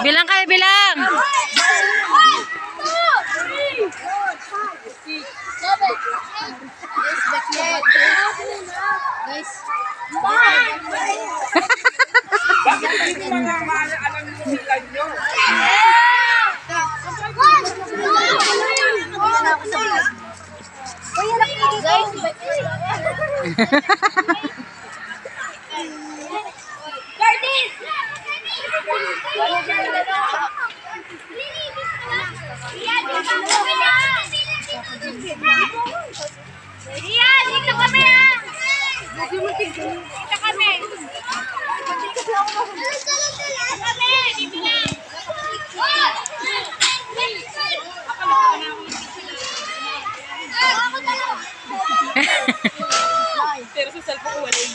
Bilang kayo, bilang. Guys. Bakit hindi mo nga alam nyo sila nyo? Iyan, dito kami ha! Dito kami! Dito lang! Pero sa cellphone ko wala yun.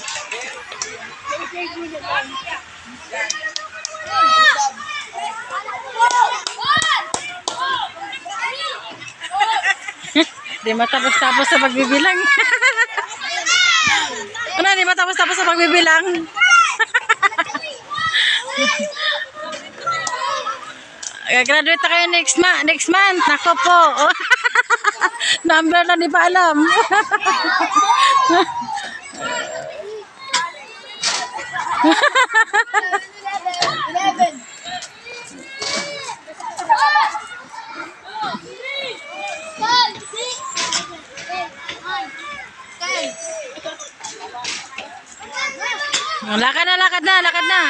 Di matapos-tapos sa pagbibilang. Ano, di matapos-tapos sa pagbibilang. Graduate na kayo next month. Nako po. Number na di pa alam. Lakad na, lakad na, lakad na.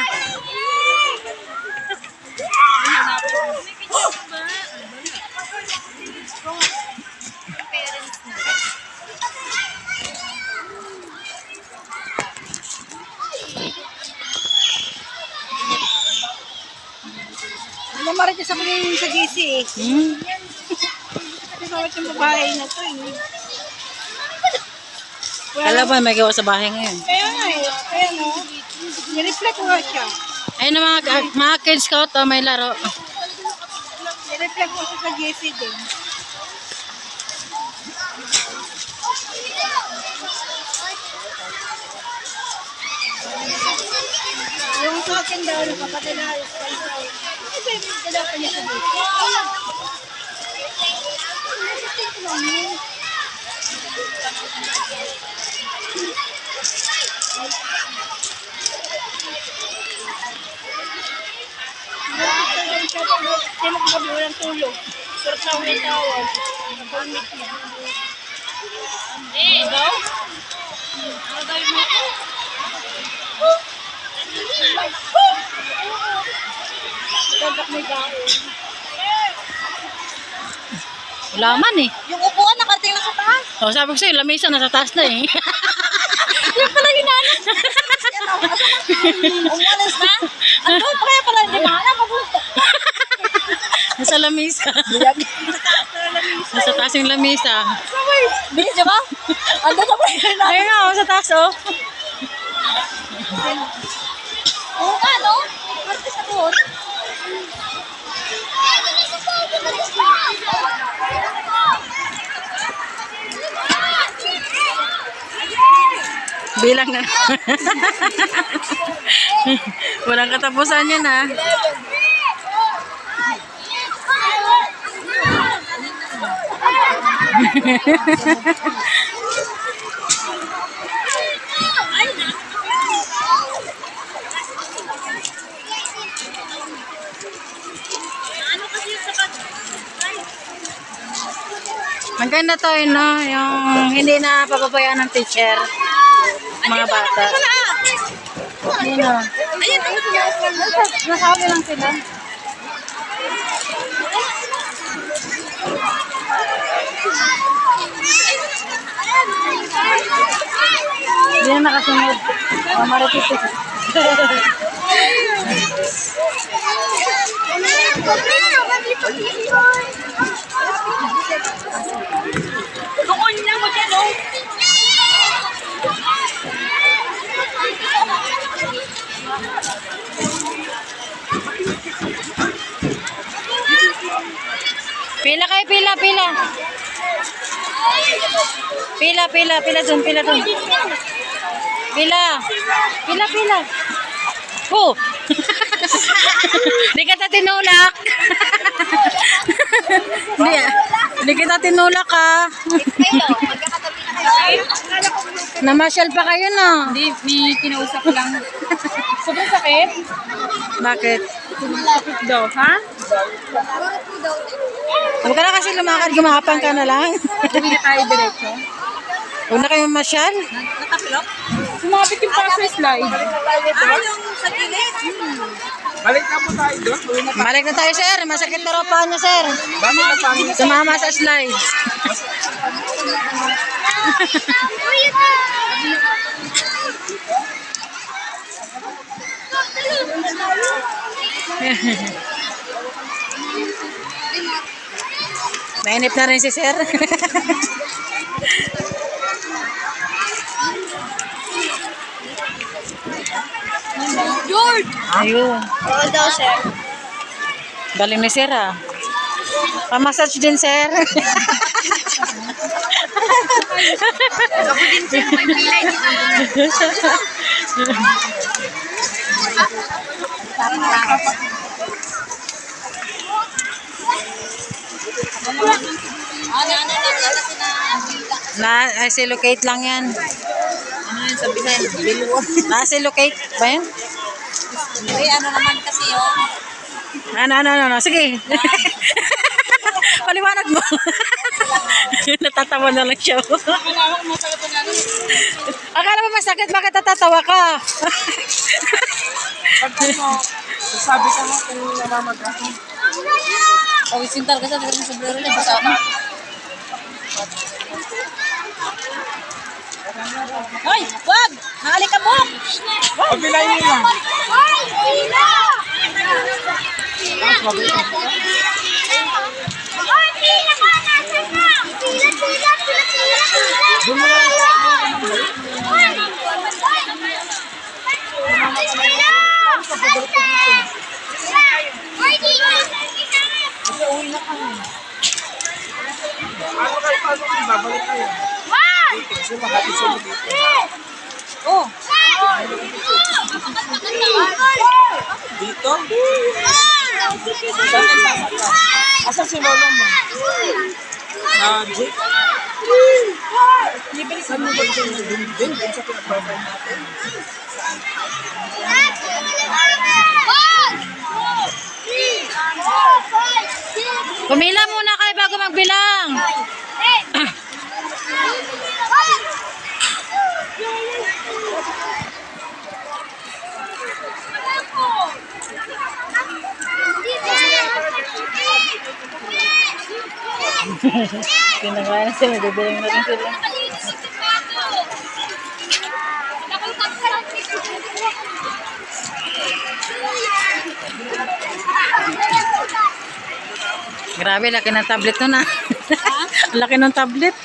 Ano marites sa pagiging sa GC eh. Kasi bakit yung babae na to eh. Kala ba may gawa sa bahay ngayon? Kaya nga eh. Kaya no. Nireflect ko nga siya. Ayun na mga kids ko to, may laro. Nireflect ko siya sa GC din. Yung sa akin daw, nakapatinaayos ka ito. Ay, baby, dalaw ka niya sa GC. Hindi mo kagabi walang tulog. Sarap na ulit tawag. Napalmit niya. Eh, daw? Ano daw yung mga? Gagak may gaon. Wala man eh. Yung upuan nakarating na sa taas. Oh, sabi ko sa'yo, lamesa nasa taas na eh. Yan pala yung nanas. Umalis na? Ano pa kaya pala hindi mahanap? Nasa lamesa. Nasa taas yung lamesa. Bilis niya ba? Ando na ba yun? Ayun nga, oh, sa taas oh. Oo nga, no? Martes sa tuhod. Bilang na. Walang katapusan yan ah. Maganda to yun, no? Yung hindi na pababayaan ng teacher. Mga bata. Yun, no? Nasabi lang sila. Hindi na nakasunod. Maritis. Tukon niya mo dyan, no? pila, pila. Pila, pila, pila dun, pila dun. Pila. Pila, pila. Oh! Di kita tinulak. Di kita tinulak ha. Namasyal pa kayo no? Hindi, may kinausap lang. Sobrang sakit? Bakit? Malapit daw, ha? Huwag ka na kasi lumakad, gumapang ka na lang. Uwi na tayo diretso. Huwag na kayo mamasyal. Sumabit yung paso slide. yung sa gilid. Balik na po tayo doon. Uwi na Balik na tayo sir, masakit na ropa niya sir. Balik na tayo. Sumama sa slide. Mainip na rin si sir. George! Ayun. Oo daw, sir. Galing ni sir ah. Pamassage din sir. Ako din, sir. May pilay dito. Na-silocate lang yan. Ano yun, sabi na yun, biluwa. Na-silocate ba yan? Uy, ano naman kasi yun? Ano. Sige. Paliwanag mo. Natatawa na lang siya. Akala mo masakit, bakit natatawa ka? Sabi ka mo kung namamaga. Pawisintar ka sa sobrero niya, basa mo. Hoy, wag! Nakalik ka mo! Pabilayin mo lang. Ano kayo paano kayo? Babalik kayo. Kasi mahati sa dito. Oh! Dito? Saan kayo sasaka? Asan si Lolo mo? Sa jeep? Saan mo ba siya nag-din? Doon sa pinag-profile natin? Pumila muna kayo bago magbilang. Kinakain na sila, bibilang na rin sila. Grabe, laki ng tablet nun ah. Laki ng tablet.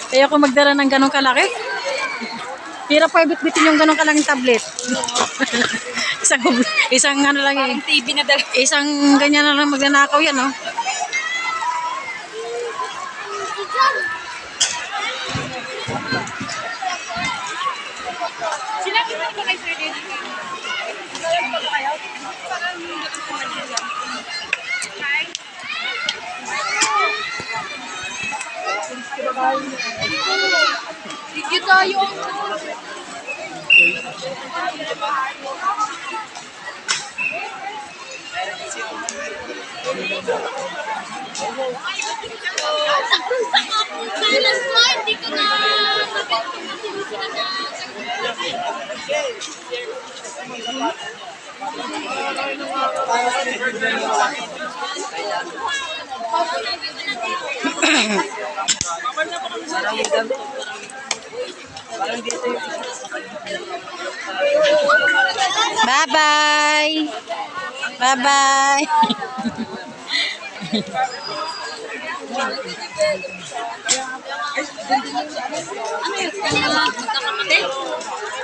Kaya ako magdala ng ganong kalaki. Hirap pa ibit-bitin yung ganong kalaking tablet. isang ano lang eh. TV na dala. Isang ganyan na lang magnanakaw yan, no? Sinabi mo ba kay Sir Denny? Sinabi mo ba kayo? Parang yung dapat sa Manila. Sige tayo. Hindi ko na Bye-bye. Bye-bye.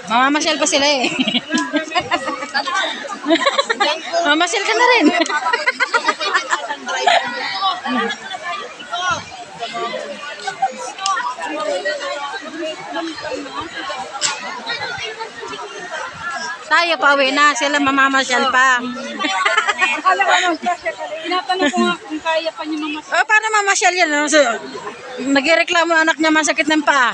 Mamamasyal pa sila eh. Mamamasyal ka na rin. Tayo pauwi na, sila mamamasyal pa. Akala ko naman siya. Tinatanong ko nga kung kaya pa niyo mamasyal. Oh, paano mamasyal yan? No? So, nagreklamo anak niya masakit ng paa.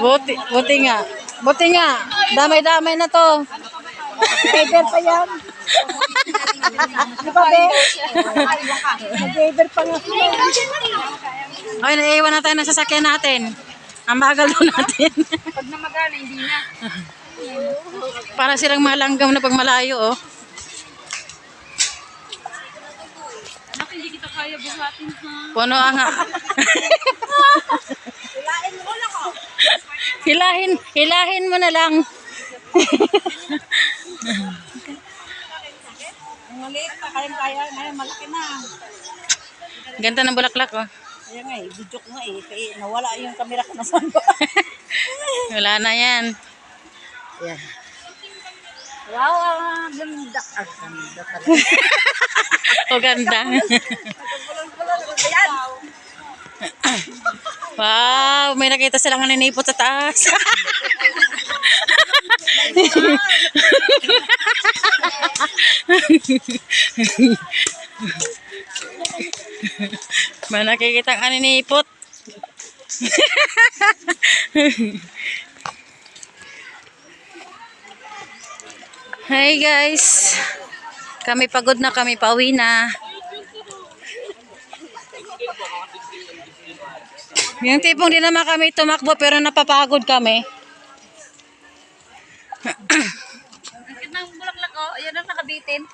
Buti nga. Buti nga. Damay-damay na to. Driver pa yan. Di ba, be? Nag-driver pa nga. Okay, naiiwan na tayo ng sasakyan natin. Ang bagal doon natin. Pag namagana, hindi na. Para silang malanggam na pag malayo, oh. Anak, hindi kita kaya buhatin, ha? Puno nga. Hilahin mo na lang. Ang maliit pa, kaya. Ngayon, malaki na. Ganda ng bulaklak, oh. Kaya nga eh, video ko nga eh. Kaya nawala yung camera ko na saan ba? Wala na yan. Yan. Wow, ang ganda. Ang ganda talaga. O ganda. Ayan. Wow, may nakita silang naninipot sa taas. May nakikita ang naninipot. Hi guys. Kami pagod na, kami pauwi na. Yung tipong di naman kami tumakbo pero napapagod kami. Ang ng bulaklak ko, ayan ang nakabitin.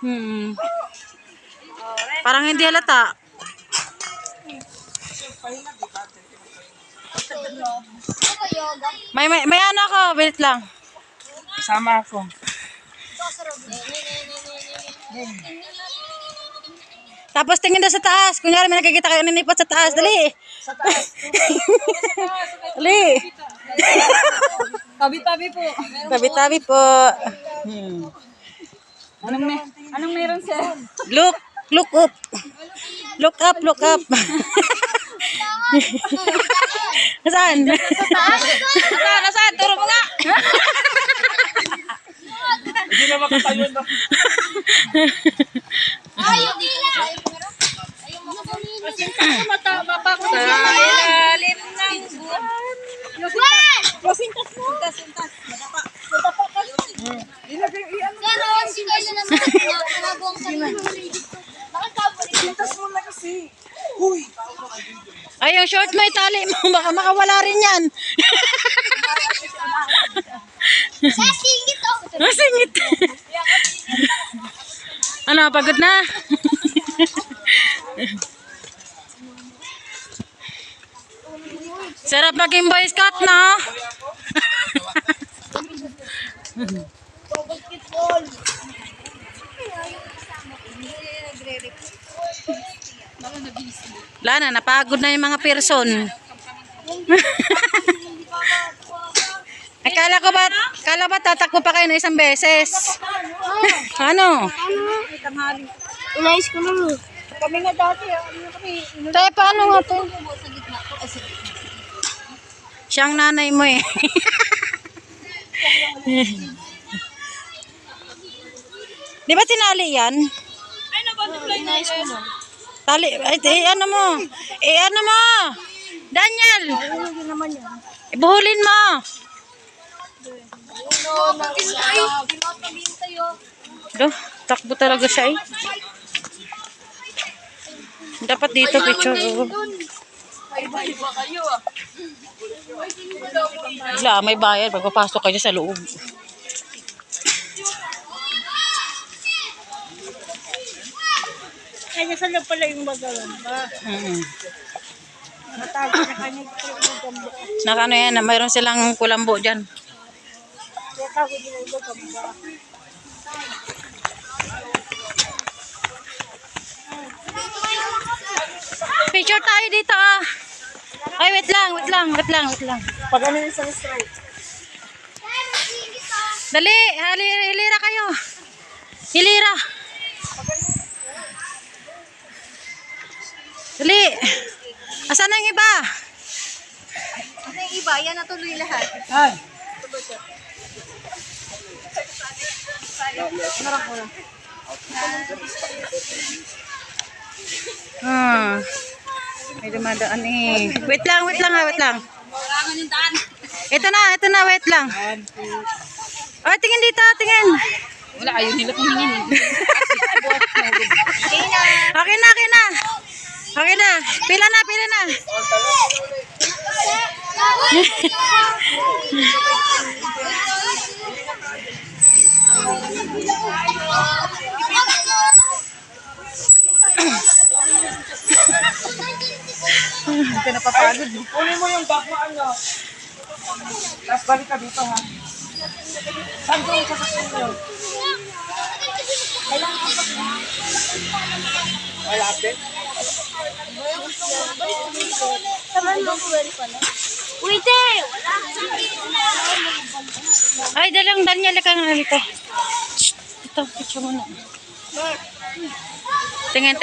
Parang hindi halata. May ano ako, wait lang. Sama ako. Tapos tingin daw sa taas. Kunyari may nakikita kayo nanipot sa taas. Dali. Sa taas. Dali. Tabi-tabi po. Tabi-tabi po. Anong meron sir? Look up. Look up. Nasaan? Nasaan? Turo mo nga. Hindi na makatayo na. Ayaw nila. Ayaw mo Matama pa ko sa ilalim ng buwan. Sintas mo. Sintas. Madapa. Madapa ka. Ganon, si Kayla naman. Nakabuang sa bakit kabalik? Sintas mo na kasi. Ay, yung short may tali mo. Baka makawala rin yan. Sa singit oh. Masingit. Ano, pagod na? Sarap maging boy scout, no? Basketball. Wala na, napagod na yung mga person. Kala ba tatakbo pa kayo na isang beses? Ano? Tanghali. Inayos ko lang. Kami nga dati. Ano kami? Tayo, paano nga to? Siyang nanay mo eh. Di ba tinali yan? Ay, nabutterfly na yun. Tali, ano mo? Ano mo? Daniel! Hindi naman yan. Ibuhulin mo! Do, takbo talaga siya eh. Dapat dito picture. Iba kayo ah. Wala, may bayad. Pagpapasok kayo sa loob. Ay, nasa loob pala yung bagalan ba? Natago na kanya yung gambo. Nakano yan, mayroon silang kulambo dyan. Natago nila yung gambo. Picture tayo dito ah. Ay, wait lang. Pag ano yung isang strike? Dali, hilira kayo. Hilira. Dali. Asan na yung iba? bayan na tuloy lahat. Ay! May dumadaan eh. Wait lang ha, wait lang. Kailangan yung daan. Ito na, wait lang. Oh, tingin dito, tingin. Wala, ayaw nila kung hingin. Okay na. Okay na. Pila na. Hindi ka napapagod. Kunin mo yung bag mo ano. Tapos balik ka dito ha. Saan ko yung sasakyan mo? Wala din. Saman mo ko pala. Wait eh! Wala. Ay, Daniel ka nga dito. Ito, picture mo na. Tingin.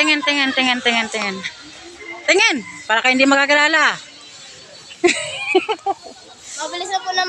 Tingin, para kayo hindi magagalala. Mabilis na po naman.